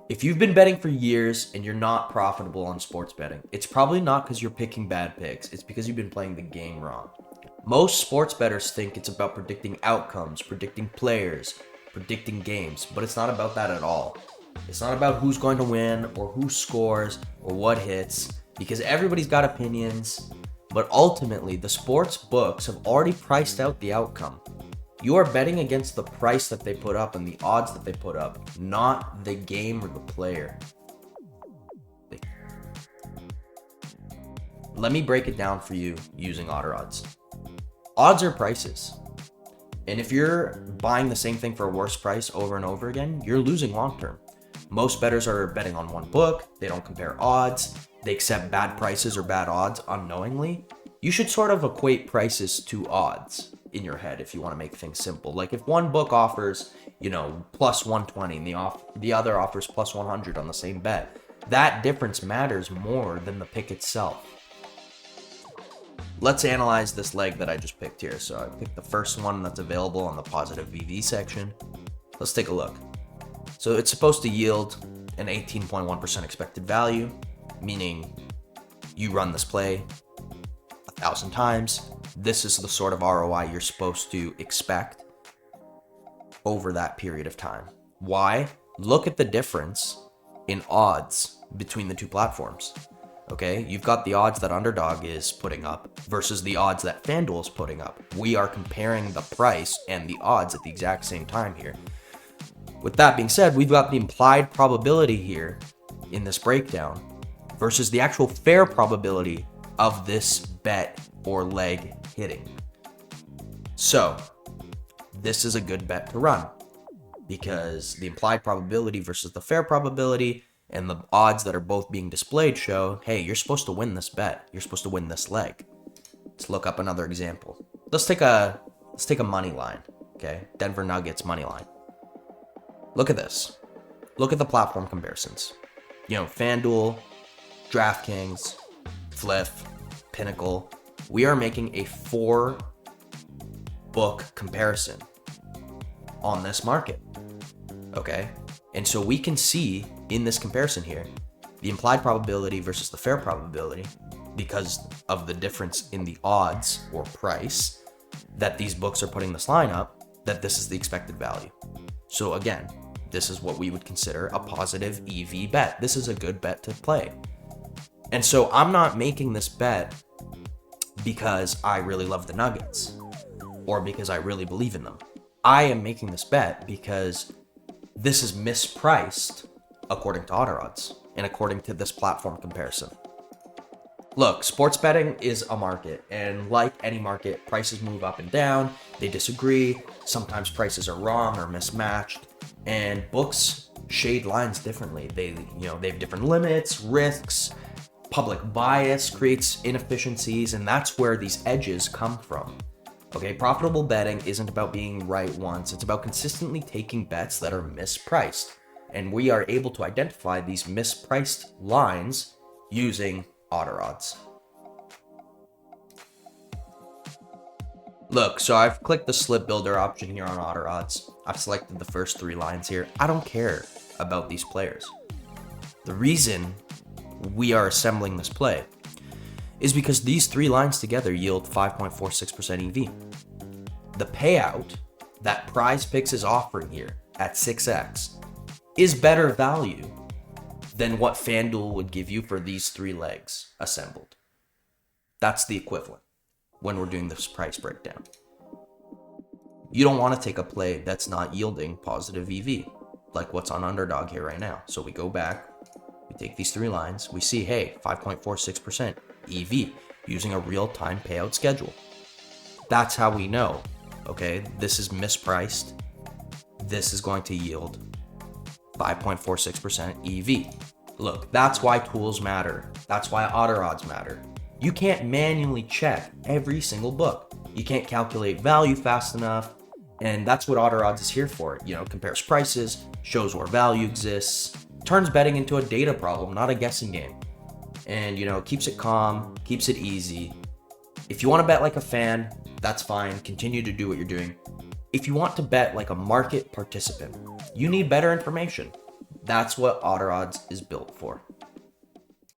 If you've been betting for years and you're not profitable on sports betting, it's probably not because you're picking bad picks. It's because you've been playing the game wrong. Most sports bettors think it's about predicting outcomes, predicting players, predicting games, but it's not about that at all. It's not about who's going to win or who scores or what hits, because everybody's got opinions, but ultimately the sports books have already priced out the outcome. You are betting against the price that they put up and the odds that they put up, not the game or the player. Let me break it down for you using otter odds. Odds are prices. And if you're buying the same thing for a worse price over and over again, you're losing long term. Most bettors are betting on one book. They don't compare odds. They accept bad prices or bad odds unknowingly. You should sort of equate prices to odds in your head if you want to make things simple. Like if one book offers, plus 120 and the other offers plus 100 on the same bet, that difference matters more than the pick itself. Let's analyze this leg that I just picked here. So I picked the first one that's available on the positive VV section. Let's take a look. So it's supposed to yield an 18.1% expected value, meaning you run this play 1,000 times. This is the sort of ROI you're supposed to expect over that period of time. Why? Look at the difference in odds between the two platforms. Okay, you've got the odds that Underdog is putting up versus the odds that FanDuel is putting up. We are comparing the price and the odds at the exact same time here. With that being said, we've got the implied probability here in this breakdown versus the actual fair probability of this bet or leg hitting. So this is a good bet to run because the implied probability versus the fair probability and the odds that are both being displayed show, hey, you're supposed to win this bet. You're supposed to win this leg. Let's look up another example. Let's take a money line. Okay, Denver Nuggets money line. Look at this. Look at the platform comparisons. FanDuel, DraftKings, Fliff, Pinnacle. We are making a 4-book comparison on this market. Okay? And so we can see in this comparison here, the implied probability versus the fair probability, because of the difference in the odds or price that these books are putting this line up, that this is the expected value. So again, this is what we would consider a positive EV bet. This is a good bet to play. And so I'm not making this bet because I really love the Nuggets or because I really believe in them. I am making this bet because this is mispriced according to otter odds and according to this platform comparison. Look, sports betting is a market, and like any market, prices move up and down. They disagree. Sometimes prices are wrong or mismatched, and books shade lines differently. They have different limits, risks. Public bias creates inefficiencies, and that's where these edges come from. Okay, profitable betting isn't about being right once. It's about consistently taking bets that are mispriced. And we are able to identify these mispriced lines using otter odds. Look, so I've clicked the slip builder option here on otter odds. I've selected the first 3 lines here. I don't care about these players. The reason we are assembling this play is because these 3 lines together yield 5.46% EV. The payout that Prize Picks is offering here at 6x is better value than what FanDuel would give you for these 3 legs assembled. That's the equivalent when we're doing this price breakdown. You don't want to take a play that's not yielding positive EV, like what's on Underdog here right now. So we go back, we take these 3 lines, we see, hey, 5.46% EV using a real-time payout schedule. That's how we know, okay, this is mispriced. This is going to yield 5.46% EV. Look, that's why tools matter. That's why otter odds matter. You can't manually check every single book. You can't calculate value fast enough, and that's what otter odds is here for. Compares prices, shows where value exists, turns betting into a data problem, not a guessing game. And, keeps it calm, keeps it easy. If you want to bet like a fan, that's fine. Continue to do what you're doing. If you want to bet like a market participant, you need better information. That's what Otter Odds is built for.